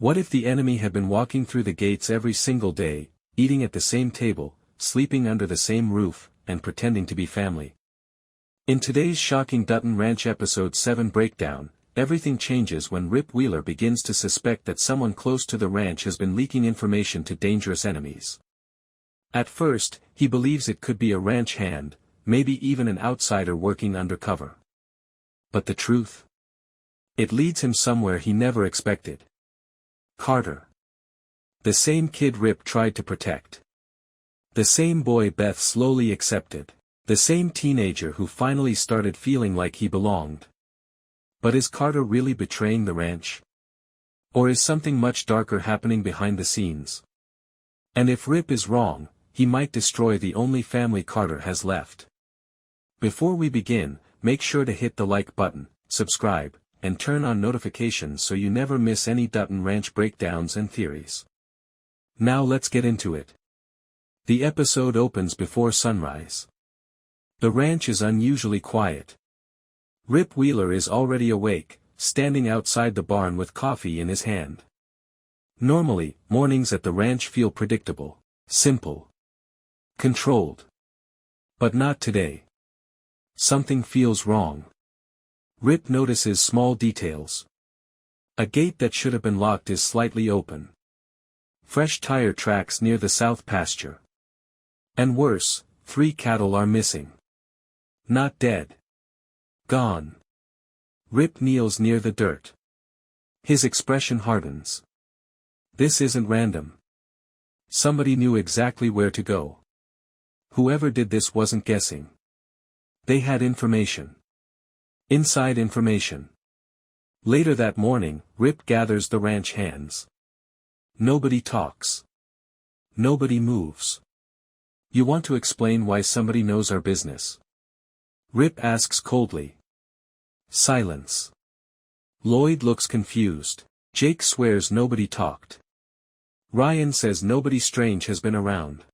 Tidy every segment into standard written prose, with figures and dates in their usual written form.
What if the enemy had been walking through the gates every single day, eating at the same table, sleeping under the same roof, and pretending to be family? In today's shocking Dutton Ranch Episode 7 breakdown, everything changes when Rip Wheeler begins to suspect that someone close to the ranch has been leaking information to dangerous enemies. At first, he believes it could be a ranch hand, maybe even an outsider working undercover. But the truth? It leads him somewhere he never expected. Carter. The same kid Rip tried to protect. The same boy Beth slowly accepted. The same teenager who finally started feeling like he belonged. But is Carter really betraying the ranch? Or is something much darker happening behind the scenes? And if Rip is wrong, he might destroy the only family Carter has left. Before we begin, make sure to hit the like button, subscribe, and turn on notifications so you never miss any Dutton Ranch breakdowns and theories. Now let's get into it. The episode opens before sunrise. The ranch is unusually quiet. Rip Wheeler is already awake, standing outside the barn with coffee in his hand. Normally, mornings at the ranch feel predictable, simple, controlled. But not today. Something feels wrong. Rip notices small details. A gate that should have been locked is slightly open. Fresh tire tracks near the south pasture. And worse, 3 cattle are missing. Not dead. Gone. Rip kneels near the dirt. His expression hardens. This isn't random. Somebody knew exactly where to go. Whoever did this wasn't guessing. They had information. Inside information. Later that morning, Rip gathers the ranch hands. Nobody talks. Nobody moves. You want to explain why somebody knows our business? Rip asks coldly. Silence. Lloyd looks confused. Jake swears nobody talked. Ryan says nobody strange has been around.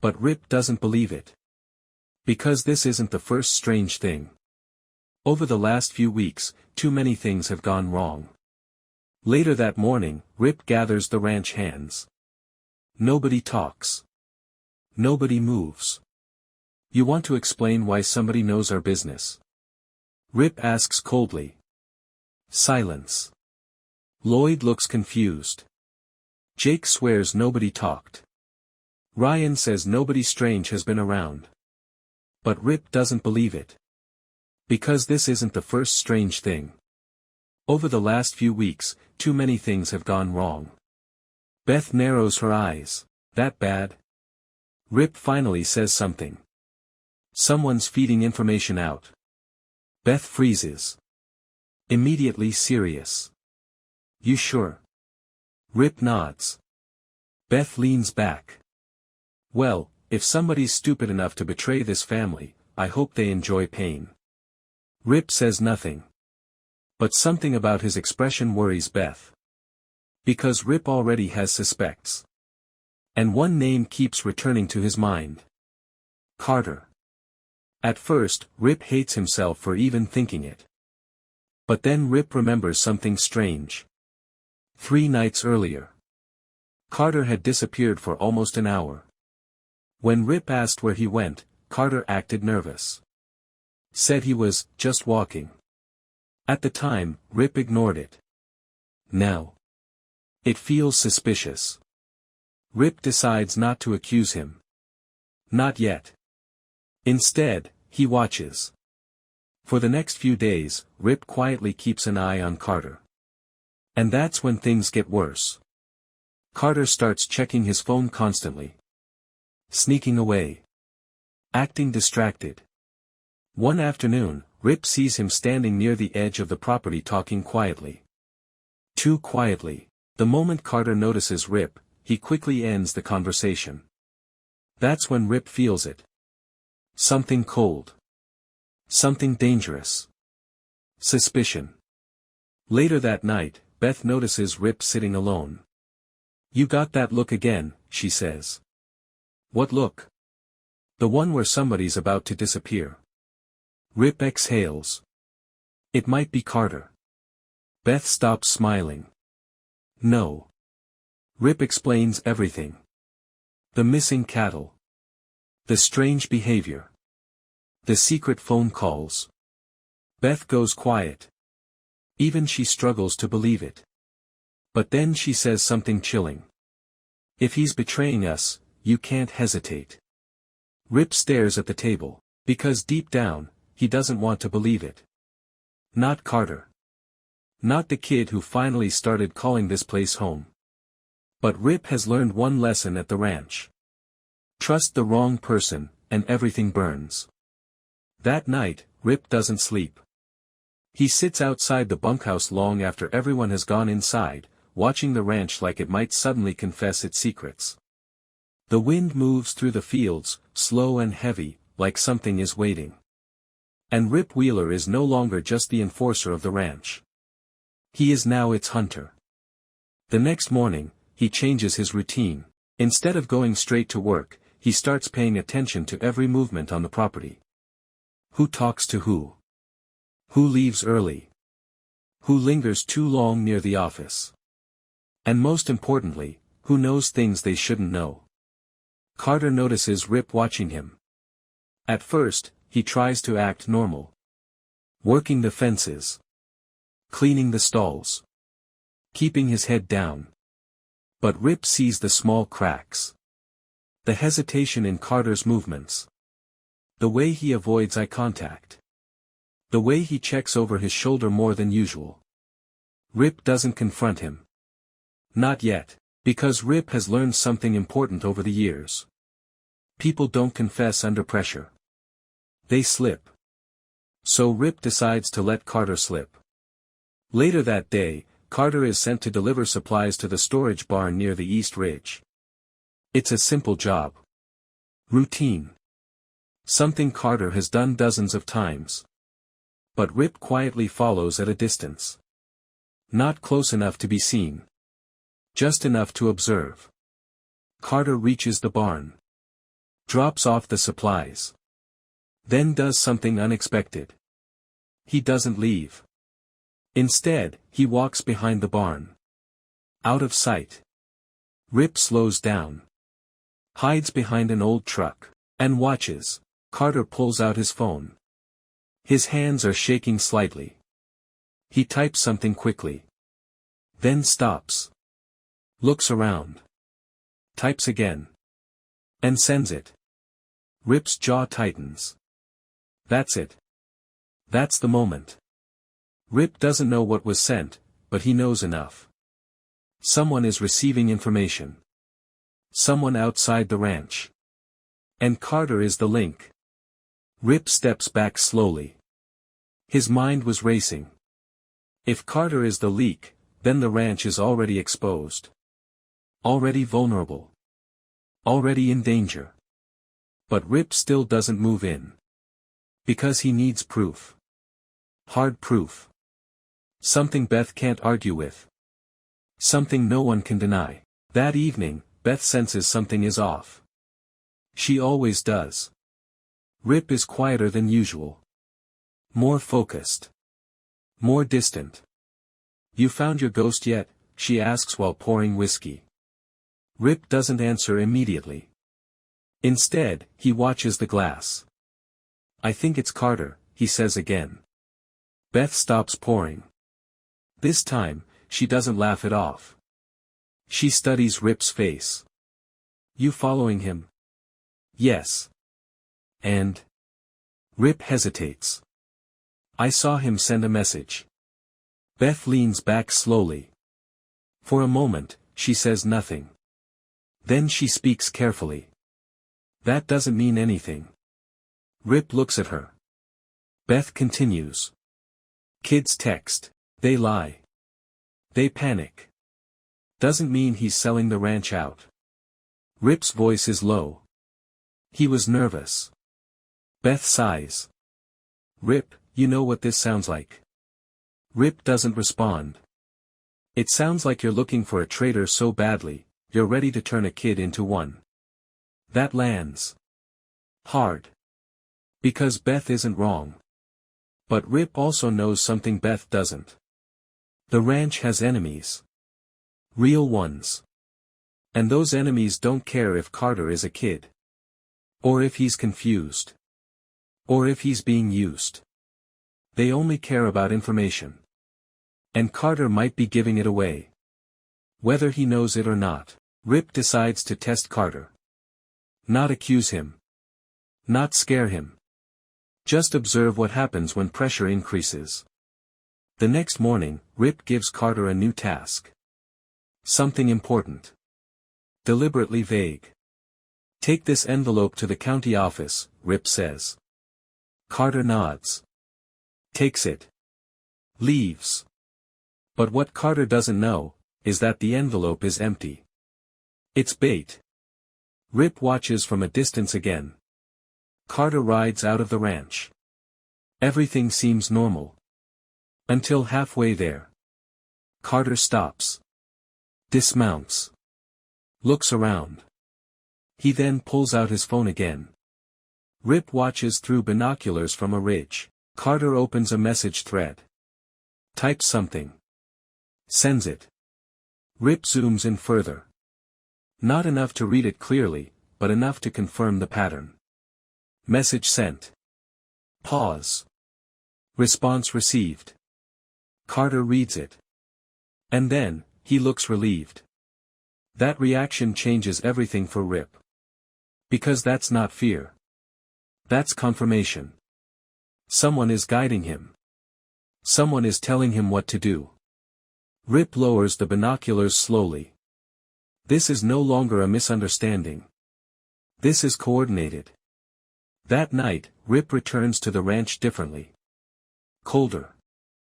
But Rip doesn't believe it. Because this isn't the first strange thing. Over the last few weeks, too many things have gone wrong. Later that morning, Rip gathers the ranch hands. Nobody talks. Nobody moves. You want to explain why somebody knows our business? Rip asks coldly. Silence. Lloyd looks confused. Jake swears nobody talked. Ryan says nobody strange has been around. But Rip doesn't believe it. Because this isn't the first strange thing. Over the last few weeks, too many things have gone wrong. Beth narrows her eyes. That bad? Rip finally says something. Someone's feeding information out. Beth freezes. Immediately serious. You sure? Rip nods. Beth leans back. Well, if somebody's stupid enough to betray this family, I hope they enjoy pain. Rip says nothing. But something about his expression worries Beth. Because Rip already has suspects. And one name keeps returning to his mind. Carter. At first, Rip hates himself for even thinking it. But then Rip remembers something strange. 3 nights earlier. Carter had disappeared for almost an hour. When Rip asked where he went, Carter acted nervous. Said he was just walking. At the time, Rip ignored it. Now. It feels suspicious. Rip decides not to accuse him. Not yet. Instead, he watches. For the next few days, Rip quietly keeps an eye on Carter. And that's when things get worse. Carter starts checking his phone constantly. Sneaking away. Acting distracted. One afternoon, Rip sees him standing near the edge of the property talking quietly. Too quietly. The moment Carter notices Rip, he quickly ends the conversation. That's when Rip feels it. Something cold. Something dangerous. Suspicion. Later that night, Beth notices Rip sitting alone. You got that look again, she says. What look? The one where somebody's about to disappear. Rip exhales. It might be Carter. Beth stops smiling. No. Rip explains everything. The missing cattle. The strange behavior. The secret phone calls. Beth goes quiet. Even she struggles to believe it. But then she says something chilling. If he's betraying us, you can't hesitate. Rip stares at the table, because deep down, he doesn't want to believe it. Not Carter. Not the kid who finally started calling this place home. But Rip has learned one lesson at the ranch. Trust the wrong person, and everything burns. That night, Rip doesn't sleep. He sits outside the bunkhouse long after everyone has gone inside, watching the ranch like it might suddenly confess its secrets. The wind moves through the fields, slow and heavy, like something is waiting. And Rip Wheeler is no longer just the enforcer of the ranch. He is now its hunter. The next morning, he changes his routine. Instead of going straight to work, he starts paying attention to every movement on the property. Who talks to who? Who leaves early? Who lingers too long near the office? And most importantly, who knows things they shouldn't know? Carter notices Rip watching him. At first, he tries to act normal. Working the fences. Cleaning the stalls. Keeping his head down. But Rip sees the small cracks. The hesitation in Carter's movements. The way he avoids eye contact. The way he checks over his shoulder more than usual. Rip doesn't confront him. Not yet, because Rip has learned something important over the years. People don't confess under pressure. They slip. So Rip decides to let Carter slip. Later that day, Carter is sent to deliver supplies to the storage barn near the East Ridge. It's a simple job. Routine. Something Carter has done dozens of times. But Rip quietly follows at a distance. Not close enough to be seen. Just enough to observe. Carter reaches the barn. Drops off the supplies. Then does something unexpected. He doesn't leave. Instead, he walks behind the barn. Out of sight. Rip slows down. Hides behind an old truck. And watches. Carter pulls out his phone. His hands are shaking slightly. He types something quickly. Then stops. Looks around. Types again. And sends it. Rip's jaw tightens. That's it. That's the moment. Rip doesn't know what was sent, but he knows enough. Someone is receiving information. Someone outside the ranch. And Carter is the link. Rip steps back slowly. His mind was racing. If Carter is the leak, then the ranch is already exposed. Already vulnerable. Already in danger. But Rip still doesn't move in. Because he needs proof. Hard proof. Something Beth can't argue with. Something no one can deny. That evening, Beth senses something is off. She always does. Rip is quieter than usual. More focused. More distant. You found your ghost yet? She asks while pouring whiskey. Rip doesn't answer immediately. Instead, he watches the glass. I think it's Carter, he says again. Beth stops pouring. This time, she doesn't laugh it off. She studies Rip's face. You following him? Yes. And? Rip hesitates. I saw him send a message. Beth leans back slowly. For a moment, she says nothing. Then she speaks carefully. That doesn't mean anything. Rip looks at her. Beth continues. Kids text. They lie. They panic. Doesn't mean he's selling the ranch out. Rip's voice is low. He was nervous. Beth sighs. Rip, you know what this sounds like. Rip doesn't respond. It sounds like you're looking for a traitor so badly, you're ready to turn a kid into one. That lands hard. Because Beth isn't wrong. But Rip also knows something Beth doesn't. The ranch has enemies. Real ones. And those enemies don't care if Carter is a kid. Or if he's confused. Or if he's being used. They only care about information. And Carter might be giving it away. Whether he knows it or not. Rip decides to test Carter. Not accuse him. Not scare him. Just observe what happens when pressure increases. The next morning, Rip gives Carter a new task. Something important. Deliberately vague. Take this envelope to the county office, Rip says. Carter nods. Takes it. Leaves. But what Carter doesn't know, is that the envelope is empty. It's bait. Rip watches from a distance again. Carter rides out of the ranch. Everything seems normal. Until halfway there. Carter stops. Dismounts. Looks around. He then pulls out his phone again. Rip watches through binoculars from a ridge. Carter opens a message thread. Types something. Sends it. Rip zooms in further. Not enough to read it clearly, but enough to confirm the pattern. Message sent. Pause. Response received. Carter reads it. And then, he looks relieved. That reaction changes everything for Rip. Because that's not fear. That's confirmation. Someone is guiding him. Someone is telling him what to do. Rip lowers the binoculars slowly. This is no longer a misunderstanding. This is coordinated. That night, Rip returns to the ranch differently. Colder.